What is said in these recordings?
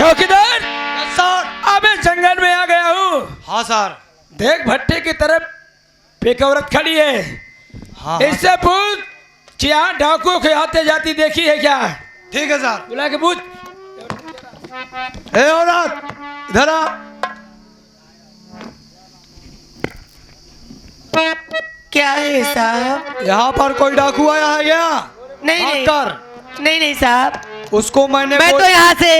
चौकीदार सर। अबे जंगल में आ गया हूँ। हाँ सर। देख भट्टे की तरफ एक औरत खड़ी है। हाँ इससे पूछ कि यहाँ डाकुओं के आते जाती देखी है क्या? ठीक है सर। बुला के पूछ। ए औरत इधर आ। क्या है साहब? यहाँ पर कोई डाकू आया है क्या? नहीं नहीं कर। नहीं साहब, उसको मैं तो यहाँ से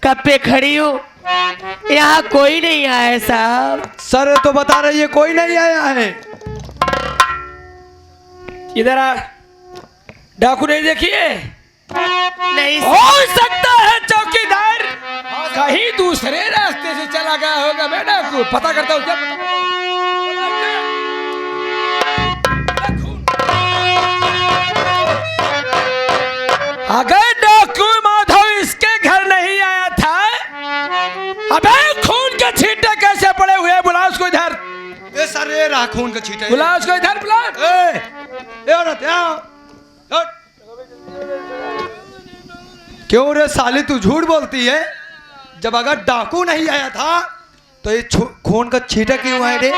कब पे खड़ी हूँ, यहाँ कोई नहीं आया है साहब। सर तो बता रही है कोई नहीं आया है। इधर आ। डाकू नहीं देखिए? नहीं हो सकता है चौकीदार कहीं दूसरे रास्ते से चला गया होगा। मैं डाकू पता करता हूँ। क्या अगर डाकू माधव इसके घर नहीं आया था, अबे खून के छींटे कैसे पड़े हुए? बुला उसको इधर। ए सर ये रहा खून का छींटे। बुला उसको इधर बुला। ए औरत यहाँ। क्यों रे साली तू झूठ बोलती है? जब अगर डाकू नहीं आया था तो ये खून का छींटा क्यों है रे?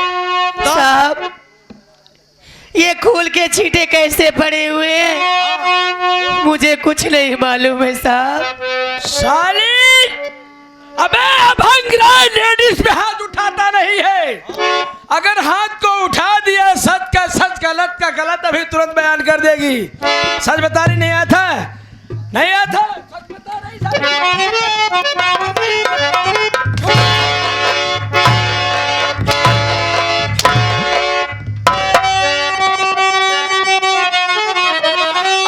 साहब, ये खून के छींटे कैसे पड़े हुए हैं मुझे कुछ नहीं मालूम है साहब। साली अबे अभंगरा लेडीज पे हाथ उठाता नहीं है। अगर हाथ को उठा दिया सच का सच, गलत का गलत अभी तुरंत बयान कर देगी। सच बता रही नहीं आया था? नहीं आया था? सच बता रही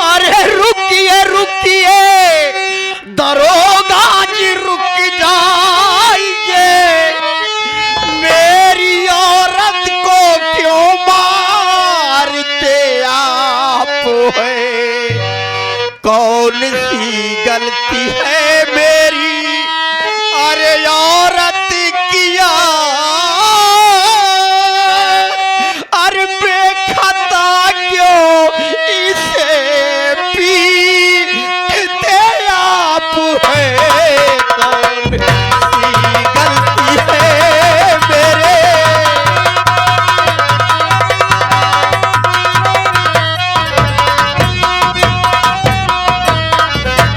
अरे रुकिए रुकिए दरोगा जी, रुक जाइए। मेरी औरत को क्यों मारते आप है? कौन सी गलती है मेरी? अरे औरत किया अरे बेखता क्यों इसे पीटते आप है? कौन सी गलती है मेरे?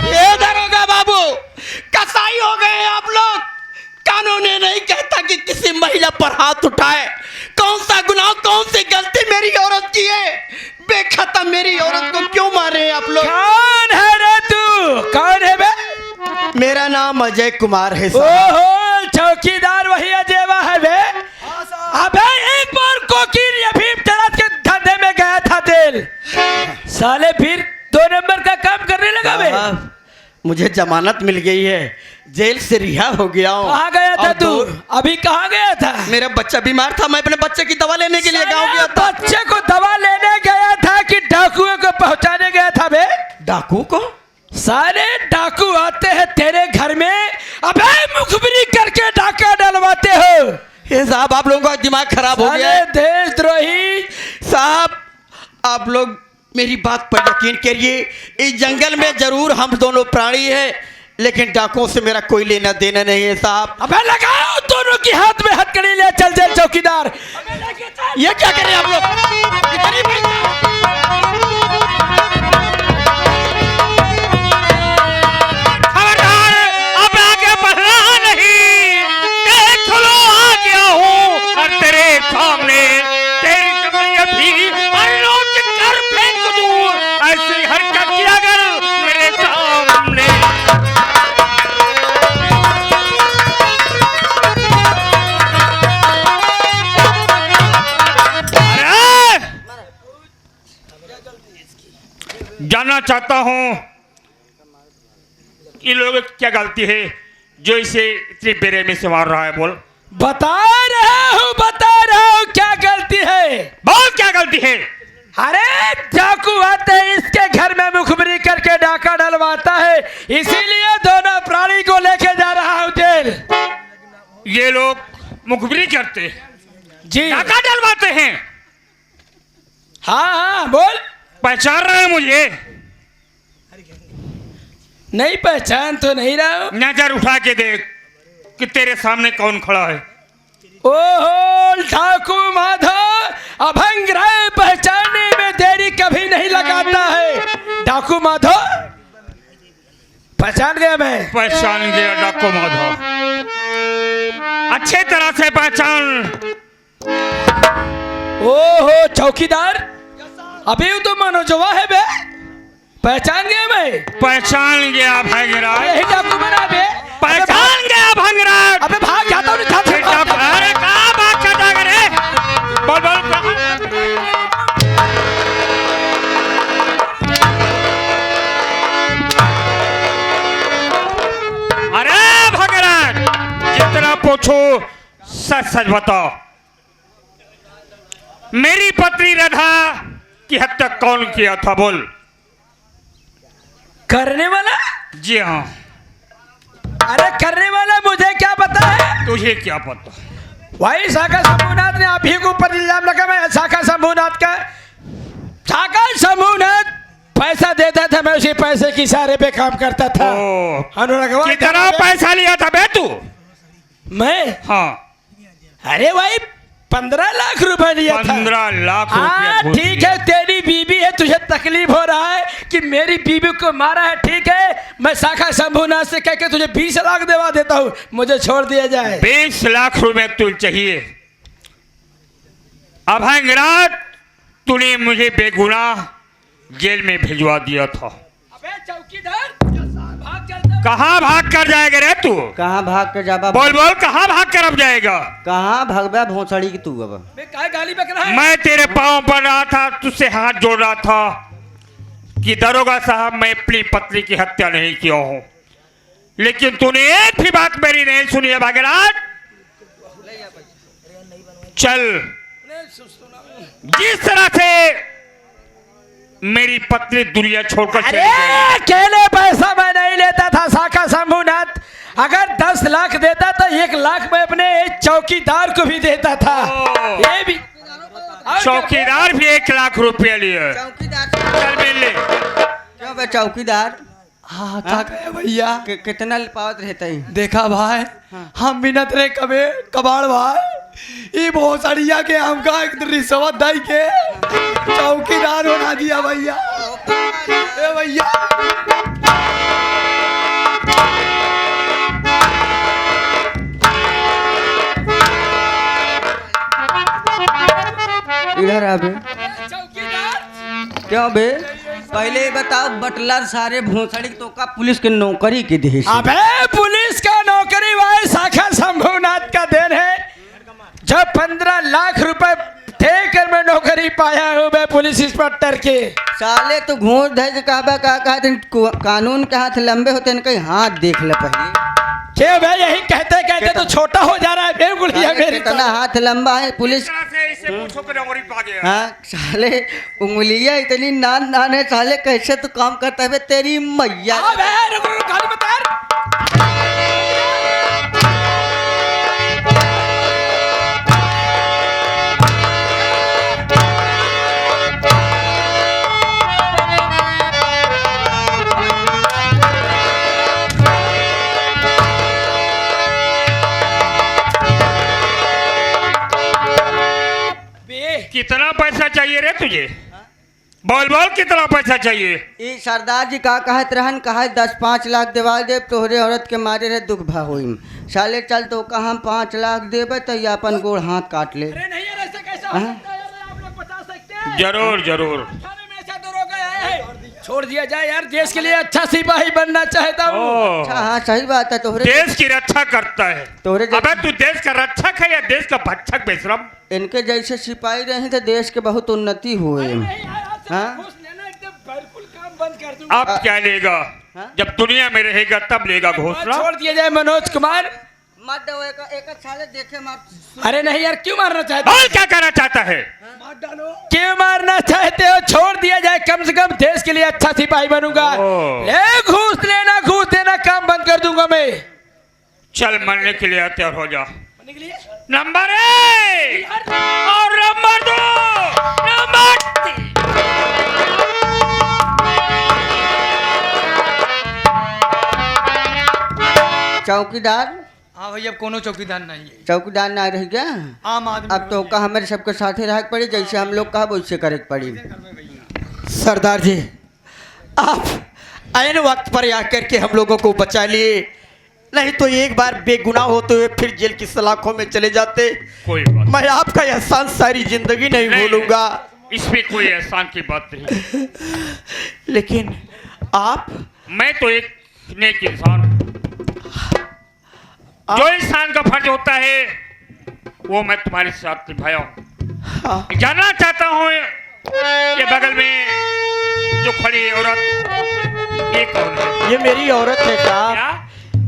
ये दरोगा बाबू, कसाई हो गए आप लोग। कानून ये नहीं कहता कि किसी महिला पर हाथ उठाए। कौन सा गुनाह, कौन सी गलती मेरी औरत की है? बेखता मेरी औरत को क्यों मारे आप लोग? कौन है रे तू? कौन है बे? मेरा नाम अजय कुमार है साहब। ओहो, चौकीदार वही अजेवा है बे। अबे एक बार कोकीर अफीम तलाश के धंधे में गया था तेल। साले फिर 2 नंबर का काम करने लगा बे। मुझे जमानत मिल गई है, जेल से रिहा हो गया हूँ। कहाँ गया था तू? अभी कहाँ गया था? मेरा बच्चा बीमार था, मैं अपने बच्चे की दवा लेने के लिए गाँव गया था। बच्चे को दवा लेने गया था कि डाकुओं को पहुंचाने गया था बे? डाकू को? सारे डाकू आते हैं तेरे घर में, अबे मुखबिरी करके डाका डलवाते हो। ये साहब आप लोगों का दिमाग खराब हो गया है। देशद्रोही साहब, आप लोग मेरी बात पर यकीन करिए, इस जंगल में जरूर हम दोनों प्राणी हैं, लेकिन डाकुओं से मेरा कोई लेना देना नहीं है साहब। अबे लगाओ दोनों की हाथ में हथकड़ी ले चल जाए चौकीदार। ये क्या कर रहे हैं आप लोग? इतनी बड़ी सामने तेरी कमरिया भी अनलोड कर फेंक दूं। ऐसी हरकत किया कर मेरे सामने। अरे जानना चाहता हूं ये लोग क्या गलती है जो इसे इतनी बेरहमी से मार रहा है? बोल। बता रहा हूँ क्या गलती है। बहुत क्या गलती है? अरे डाकू आते हैं इसके घर में मुखबिरी करके डाका डलवाता है, इसीलिए दोनों प्राणी को लेके जा रहा हूँ जेल। ये लोग मुखबिरी करते जी, डाका डलवाते हैं? हाँ हाँ बोल। पहचान रहे हैं मुझे? नहीं पहचान तो नहीं रहा हूँ। नजर उठा के देख कि तेरे सामने कौन खड़ा है। ओहो ठाकु माधव, अभंग राय पहचानने में देरी कभी नहीं लगाता है। डाकू माधव पहचान गया मैं। पहचान गया डाकू माधव, अच्छे तरह से पहचान। ओहो चौकीदार, अभी तो मनोजवा है बे, पहचान गया मैं। पहचान गया भंगराज, यही डाकू बना बे। पहचान गया भंगराज। अबे भाग जाता हूँ छत से। अरे कहाँ भाग के जा रे? बोल बोल अरे भंगराज, जितना पूछो सच सच बताओ, मेरी पत्नी राधा की हत्या कौन किया था? बोल। करने वाला? जी हाँ। अरे करने वाला मुझे क्या पता है? तुझे क्या पता? वही शाखा शंभूनाथ ने आप ही को ऊपर इल्जाम लगा। मैं शाखा शंभूनाथ का, शाखा शंभूनाथ पैसा देता था, मैं उसी पैसे की इशारे पे काम करता था। अनुराग कितना पैसा लिया था बे तू? मैं? हाँ। अरे भाई 15 लाख रुपए लिया था। 15 लाख हाँ रुपया। ठीक है, तेरी बीबी है, तुझे तकलीफ हो रहा है कि मेरी बीबी को मारा है, ठीक है। मैं शाखा शंभूनाथ से कह के तुझे 20 लाख दिलवा देता हूँ, मुझे छोड़ दिया जाए। 20 लाख रुपए तुझे चाहिए? अभंगराज, तूने मुझे बेगुनाह जेल में भिजवा दिया था। अबे चौकीदार, भाग चलता। कहाँ भाग कर जाएगा रे तू? कहाँ भाग के जाबा? बोल बोल, कहाँ भाग कर अब जाएगा? कहाँ भगवा भोसड़ी की तू अब? बे काय गाली बक रहा है? मैं तेरे पांव पड़ रहा था, तुझसे हाथ जोड़ रहा था कि दरोगा साहब, मैं अपनी पत्नी की हत्या नहीं किया हूं, लेकिन तूने एक भी बात मेरी नहीं सुनी है भंगराज। चल, जिस तरह से मेरी पत्नी दुनिया छोड़कर चली अरे गई। अकेले पैसा मैं नहीं लेता था शाखा शंभूनाथ, अगर 10 लाख देता तो 1 लाख मैं अपने चौकीदार को भी देता था। ये भी चौकीदार भी 1 लाख रुपया लिए। चौकीदार चल मिल ले। क्यों बे चौकीदार? हाँ था गया भैया। कितना पावत रहता है? देखा भाई, हम बिनत रे कबे कबाड़ भाई, ये भोसड़िया के हमका एक रिश्वत दई के चौकीदार बना दिया भैया। ए भैया, इधर आ बे। चौकीदार क्यों बे? पहले ये बताओ, बटलर सारे भोसड़ी तो का पुलिस के नौकरी के दे? अबे पुलिस का नौकरी भाई शाखा शंभूनाथ का देन है। जब 15 लाख रुपए देकर मैं नौकरी पाया हूँ मैं पुलिस इंस्पेक्टर के। साले तो घूस धर के कहबा का कानून के हाथ लंबे होते हैं, कहीं हाथ देख ले पहले। क्या भाई यही कहते कहते तो छोटा हो जा रहा है फिर गुड़िया मेरी। कितना हाथ लंबा है पुलिस? इस तरह से इसे पूछो कि नौकरी पा गया। हाँ साले, उंगलियां इतनी नान नान है साले, कैसे तू काम करता है बे? तेरी मैया। अबे रुक रुक, गाली मत कर। कितना पैसा चाहिए रे तुझे? बोल बोल, कितना पैसा चाहिए? ये सरदार जी का कहत रहन, कहा 10-5 लाख दिवा दे, तोहरे औरत के मारे रहे दुख भा होई। साले चल तो का हम 5 लाख देबे तो ये अपन गोड़ हाथ काट ले। अरे नहीं यार, ऐसा कैसा हो सकता है यार? आप लोग बता सकते हैं? जरूर जरूर। थाने में ऐसा दरोगा आया है। छोड़ दिया जाए यार, देश के लिए अच्छा सिपाही बनना चाहता हूँ। ओ, अच्छा हाँ सही बात है। तोहरे देश की रक्षा करता है। तोहरे अबे तू देश का रक्षक है या देश का भक्षक बेशरम? इनके जैसे सिपाही रहे तो देश के बहुत उन्नति हुए। नहीं यार, आपसे हाँ? घूस लेना एकदम बिल्कुल काम बंद कर दूंगा। अब क्या लेगा? हाँ? जब दुनिया में रहेगा तब लेगा घोषणा। छोड़ दिया जाए मनोज कुमार। मत दो एक साले देखे मत। अरे नहीं यार, क्यों मारना चाहते हो? बोल क्या करना चाहता है? क्यों मारना चाहते हो? छोड़ दिया जाए, कम से कम देश के लिए अच्छा सिपाही बनूंगा। ओ। ले घूस लेना घूस देना काम बंद कर दूंगा मैं। चल मरने के लिए तैयार हो जा। निकलिए। नंबर 1 और नंबर 2, नंबर 3। चौकीदार हाँ भैया कोनो चौकीदार नहीं है, चौकीदार ना रह गया। आम आदमी। अब तो का हमारे सबके साथे रह के पड़ी, जैसे हम लोग कहा वैसे करे के पड़ी। सरदार जी, आप ऐन वक्त पर आकर के हम लोगों को बचा लिए, नहीं तो एक बार बेगुनाह होते हुए फिर जेल की सलाखों में चले जाते। कोई बात मैं आपका एहसान सारी जिंदगी नहीं नहीं। भूलूंगा। इसमें कोई एहसान की बात नहीं। लेकिन आप मैं तो एक नेक इंसान हूं। जो इंसान का फर्ज होता है वो मैं तुम्हारे साथ निभाया हूँ। हाँ, जानना चाहता हूँ कि बगल में जो खड़ी औरत ये कौन है? ये मेरी औरत है साहब, क्या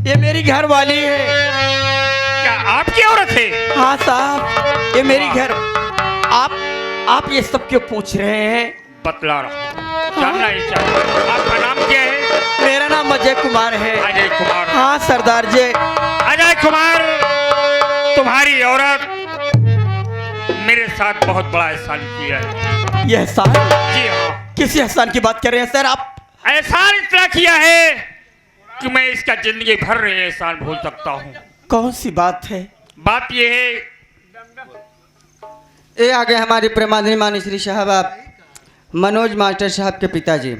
ये मेरी घर वाली है। क्या आपकी औरत है? हाँ साहब, ये मेरी घर। आप ये सब क्यों पूछ रहे हैं? बतला रहा हूं। जानना ही चाहता हूं। आपका नाम क्या है? मेरा नाम अजय कुमार है। अजय कुमार। हाँ सरदार जी। अजय कुमार, तुम्हारी औरत मेरे साथ बहुत बड़ा एहसान किया है। ये एहसान? जी हाँ। किस एहसान की बात कर रहे हैं सर आप? एहसान इतना किया है कि मैं इसका जिंदगी भर ये एहसान भूल सकता हूँ। कौन सी बात है? बात ये है, ये आगे हमारे प्रेमादनी मानश्री साहब, आप मनोज मास्टर साहब के पिताजी,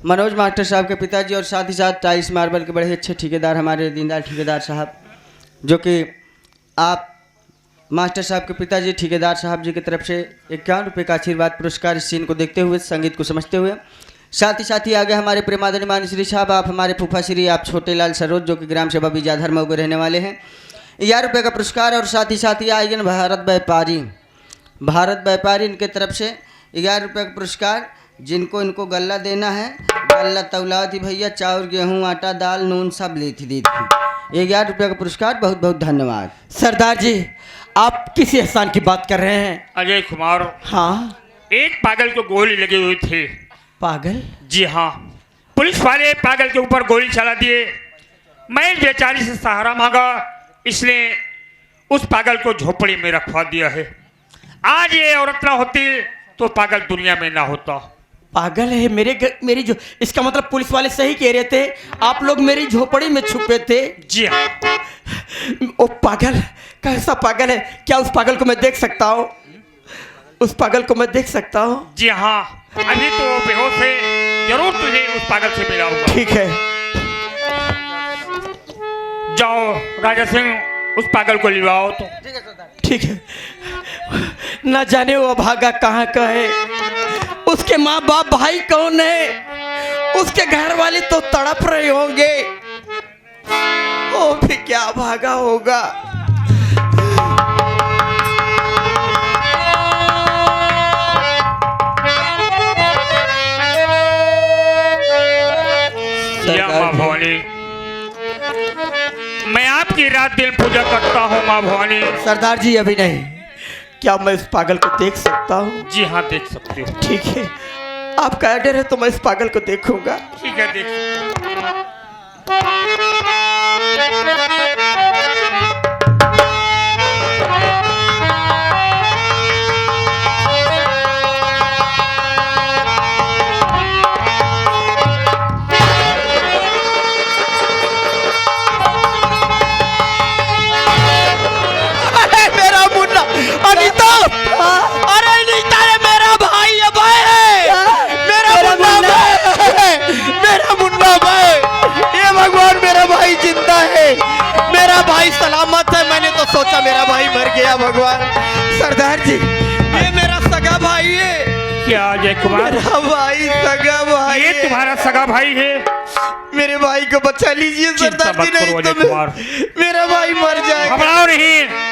मनोज मास्टर साहब के पिताजी, और साथ ही साथ टाइल्स मार्बल के बड़े अच्छे ठेकेदार हमारे दीनदयाल ठेकेदार साहब, जो कि आप मास्टर साहब के पिताजी ठेकेदार साहब जी की तरफ से 51 रुपये का आशीर्वाद पुरस्कार इस सीन को देखते हुए, संगीत को समझते हुए। साथ ही आगे हमारे प्रेमादनी मानश्री साहब, आप हमारे फूफा श्री आप छोटे लाल सरोज, जो कि ग्राम सभा बीजाधर में उगे रहने वाले हैं, 11 रुपये का पुरस्कार। और साथ ही आएंगे भारत व्यापारी इनके तरफ से 11 रुपये का पुरस्कार। जिनको इनको गल्ला देना है, गल्ला तौला थी भैया, चाउर गेहूँ आटा दाल नून सब ली थी 11 रुपये का पुरस्कार। बहुत बहुत धन्यवाद। सरदार जी, आप किस एहसान की बात कर रहे हैं? अजय कुमार, हाँ, एक पागल को गोली लगी हुई थी। पागल? जी हाँ, पुलिस वाले पागल के ऊपर गोली चला दिए। मैं बेचारी से सहारा मांगा, इसने उस पागल को झोपड़ी में रखवा दिया है। आज ये औरत ना होती तो पागल दुनिया में ना होता। पागल है मेरी जो, इसका मतलब पुलिस वाले सही कह रहे थे, आप लोग मेरी झोपड़ी में छुपे थे। जी हाँ। ओ पागल, कैसा पागल है? क्या उस पागल को मैं देख सकता हूँ? उस पागल को मैं देख सकता हूँ? जी हाँ, अभी तो वो बेहोश है, जरूर तुझे उस पागल से मिलाऊंगा। ठीक है, जाओ राजा सिंह, उस पागल को लिवाओ। तो ठीक है। न जाने वो भागा कहाँ का है, उसके माँ बाप भाई कौन है, उसके घर वाले तो तड़प रहे होंगे, वो भी क्या भागा होगा। या माँ भवानी, मैं आपकी रात दिन पूजा करता हूँ माँ भवानी। सरदार जी अभी नहीं, क्या मैं इस पागल को देख सकता हूँ? जी हाँ, देख सकते हो। ठीक है, आपका ऑर्डर है तो मैं इस पागल को देखूंगा। ठीक है, देख सकते हो। अनीता, अरे अनीता, मेरा भाई है, भाई है, मेरा मुन्ना भाई। ये भगवान, मेरा भाई जिंदा है, मेरा भाई सलामत है। मैंने तो सोचा मेरा भाई मर गया। भगवान, सरदार जी, ये मेरा सगा भाई है। क्या अजय कुमार? मेरा भाई, सगा भाई। ये तुम्हारा सगा भाई है? मेरे भाई को बचा लीजिए सरदार जी, नहीं तो मेरा भाई मर जाएगा। घबराओ नहीं,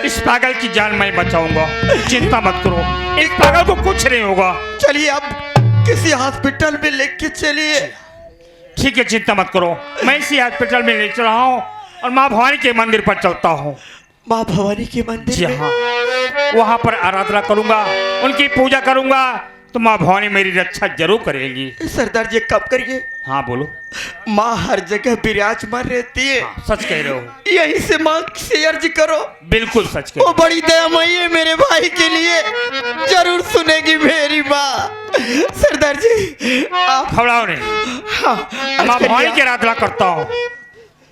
इस पागल की जान मैं बचाऊंगा, चिंता मत करो। इस पागल को कुछ नहीं होगा। चलिए आप किसी हॉस्पिटल में लेके चलिए। ठीक है, चिंता मत करो, मैं इसी हॉस्पिटल में ले चल रहा हूँ और माँ भवानी के मंदिर पर चलता हूँ। माँ भवानी के मंदिर? जी हाँ, वहाँ पर आराधना करूंगा, उनकी पूजा करूंगा, तो माँ भवानी मेरी रक्षा जरूर करेगी। सरदार जी कब करिए? हाँ बोलो। माँ हर जगह विराजमान रहती है। हाँ, सच कह रहे हो। यही से माँ से अर्ज करो। बिल्कुल सच कह वो बड़ी दयामयी है मेरे भाई के लिए, जरूर सुनेगी मेरी माँ। सरदार जी आप घबराओ नहीं, हाँ, माँ भवानी की आराधना करता हूँ।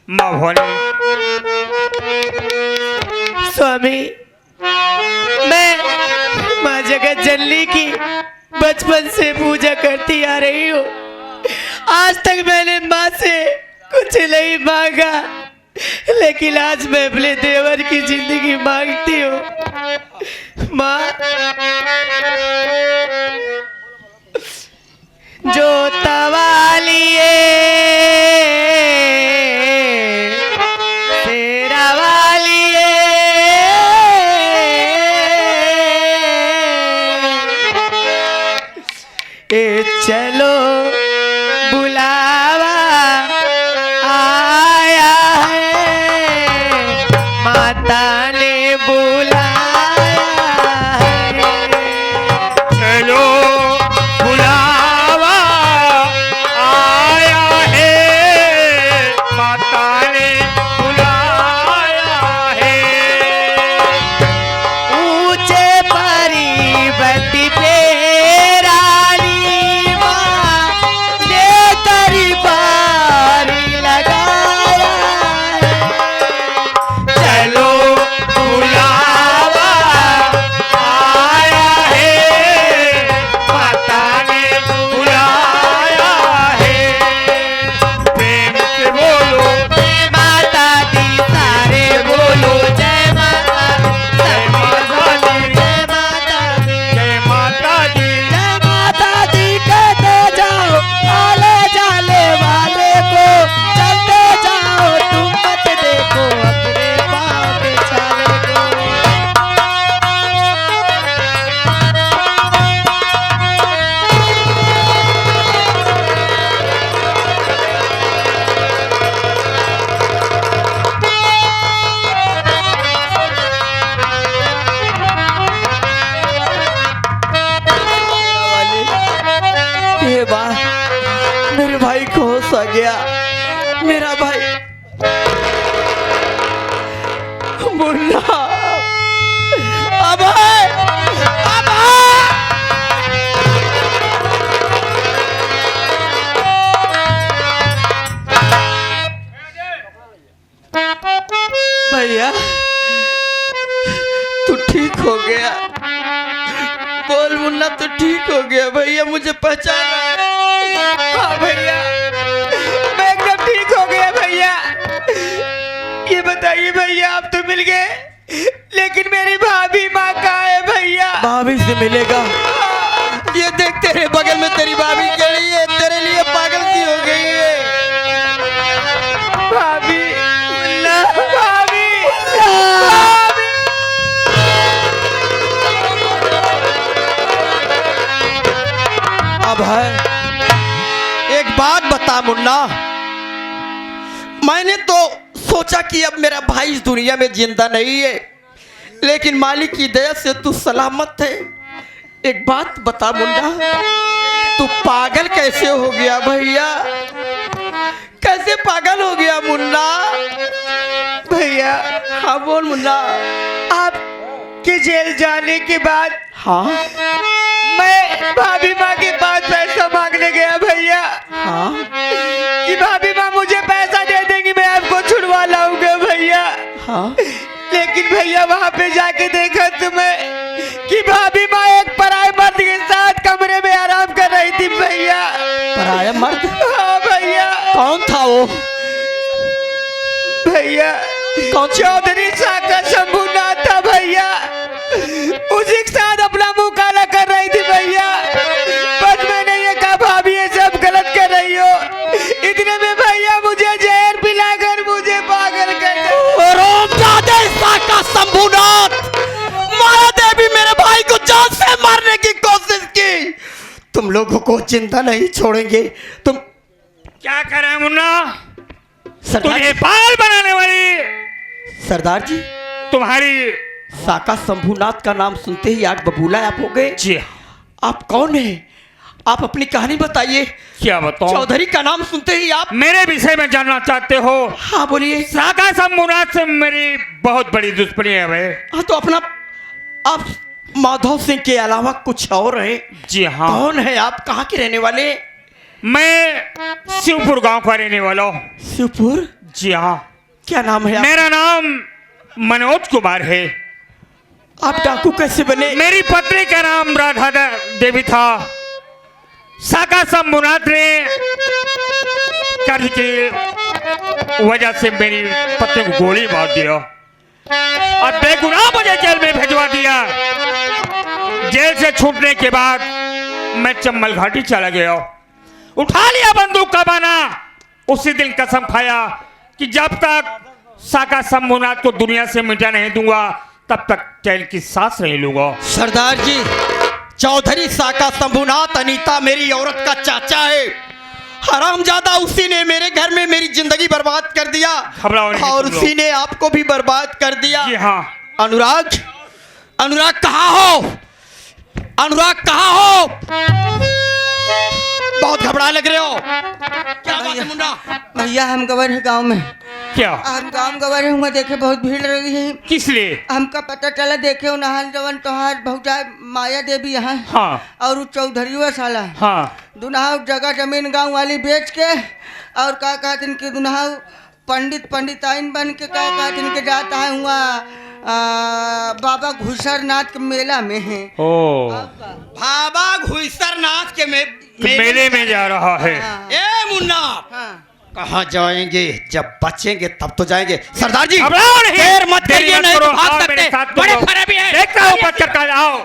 माँ भोले। स्वामी, मैं माँ जगत जननी की बचपन से पूजा करती आ रही हूँ। आज तक मैंने माँ से कुछ नहीं मांगा, लेकिन आज मैं अपने देवर की जिंदगी मांगती हूँ। माँ, जो तवालिए तेरा वालिए, ए चलो बुलावा आया है, माता ने बुलाया है। चलो बुलावा आया है, माता ने बुलाया है। ऊंचे परिबती पे रानी माँ ने तेरी बारी लगाया है। चलो बुलावा आया है, माता ने बुलाया है। प्रेम से बोलो जय माता दी, सारे बोलो जय माता दी, जय माता दी, जय माता दी, जय माता दी। जय माता दी कहते जाओ, आले जाले वाले को चलते जाओ, तुम मत देखो अपने पाँव के छाले को। ये बात मेरे भाई को होश आ गया। मेरा भाई मुन्ना अब है, अब है। भैया तू ठीक हो गया, बोल मुन्ना तू ठीक हो गया। भैया मुझे पहचाना? हाँ भैया, मैं एकदम ठीक हो गया भैया। ये बताइए भैया, आप तो मिल गए, लेकिन मेरी भाभी माँ कहाँ है भैया? भाभी से मिलेगा? ये देख तेरे बगल में तेरी भाभी खड़ी है, तेरे लिए पागल सी हो गई है। भाभी, मुन्ना, भाभी, भाभी। अब है, एक बात बता मुन्ना, मैंने तो सोचा कि अब मेरा भाई इस दुनिया में जिंदा नहीं है, लेकिन मालिक की दया से तू सलामत है। एक बात बता मुन्ना, तू पागल कैसे हो गया भैया? कैसे पागल हो गया मुन्ना? भैया हाँ बोल मुन्ना। आपके जेल जाने के बाद हाँ मैं भाभी माँ के पास पैसा मांगने गया भैया। हाँ कि भाभी माँ मुझे पैसा दे देंगी, मैं आपको छुड़वा लाऊंगा भैया। हाँ लेकिन भैया वहाँ पे जाके देखा तुम्हें कि भाभी माँ एक पराये मर्द के साथ कमरे में आराम कर रही थी भैया। पराया मर्द? हाँ भैया। कौन था वो भैया? कौन? चौधरी साका शंभूनाथ था भैया। उसी के साथ अपना मुंह काला कर रही थी भैया। बस मैंने ये कहा भाभी ये सब गलत कर रही हो, इतने में भैया मुझे जहर पिलाकर मुझे पागल कर साका शंभूनाथ माया देवी मेरे भाई को जान से मारने की कोशिश की। तुम लोगों को जिंदा नहीं छोड़ेंगे। तुम क्या करे मुन्ना, सरदार तुझे पागल बनाने वाली सरदार जी, तुम्हारी साका शंभूनाथ का नाम सुनते ही आग बबूला आप हो गए। जी आप कौन हैं? आप अपनी कहानी बताइए। क्या बताऊं? चौधरी का नाम सुनते ही आप मेरे विषय में जानना चाहते हो? हाँ बोलिए। साका शंभूनाथ से मेरी बहुत बड़ी दुश्मनी है भाई। हाँ तो अपना आप माधव सिंह के अलावा कुछ और है? जी हाँ। कौन है आप? कहाँ के रहने वाले? मैं शिवपुर गांव का रहने वाला हूँ। शिवपुर? जी हाँ, क्या नाम है मेरा नाम मनोज कुमार है। आप डाकू कैसे बने? मेरी पत्नी का नाम राधा देवी था। साका शंभुनाथ ने कर्ज की वजह से मेरी पत्नी को गोली मार दिया और बेगुनाह मुझे जेल में भिजवा दिया। जेल से छूटने के बाद मैं चम्बल घाटी चला गया, उठा लिया बंदूक का बाना। उसी दिन कसम खाया कि जब तक साका शंभुनाथ को दुनिया से मिटा नहीं दूंगा तब तक चैन की सांस नहीं लूंगा। सरदार जी, चौधरी साका शंभुनाथ अनीता मेरी औरत का चाचा है। हरामजादा उसी ने मेरे घर में मेरी जिंदगी बर्बाद कर दिया घबराओ नहीं और तुम लोग। उसी ने आपको भी बर्बाद कर दिया। जी हाँ। अनुराग, अनुराग कहाँ हो? अनुराग कहाँ हो? बहुत घबरा लग रहे हो। क्या बात है मुन्ना? भैया हम गवर है गांव में। क्या? हम गांव गवर है, वहाँ देखे बहुत भीड़ लगी है। किस लिए? हमका पता चला, देखे उन्हार जवन तोहार भौजा माया देवी यहाँ हाँ और उ चौधरी साला हाँ। दुनाव जगह जमीन गांव वाली बेच के और का कहते इनके दुनाव पंडिताइन बन के का कहते इनके जाता है हुआ बाबा घुसरनाथ के मेला में है। ओ, बाबा घुसरनाथ के मेले में जा रहा है। ए मुन्ना, हाँ। कहाँ जाएंगे? जब बचेंगे तब तो जाएंगे। सरदार जी, घबराओ नहीं, देर मत देरी करिए, मत नहीं करो, तो भाग आओ सकते मेरे हैं। साथ तुम बड़े लोग। खराबी है। देखता हूँ बच कर आओ।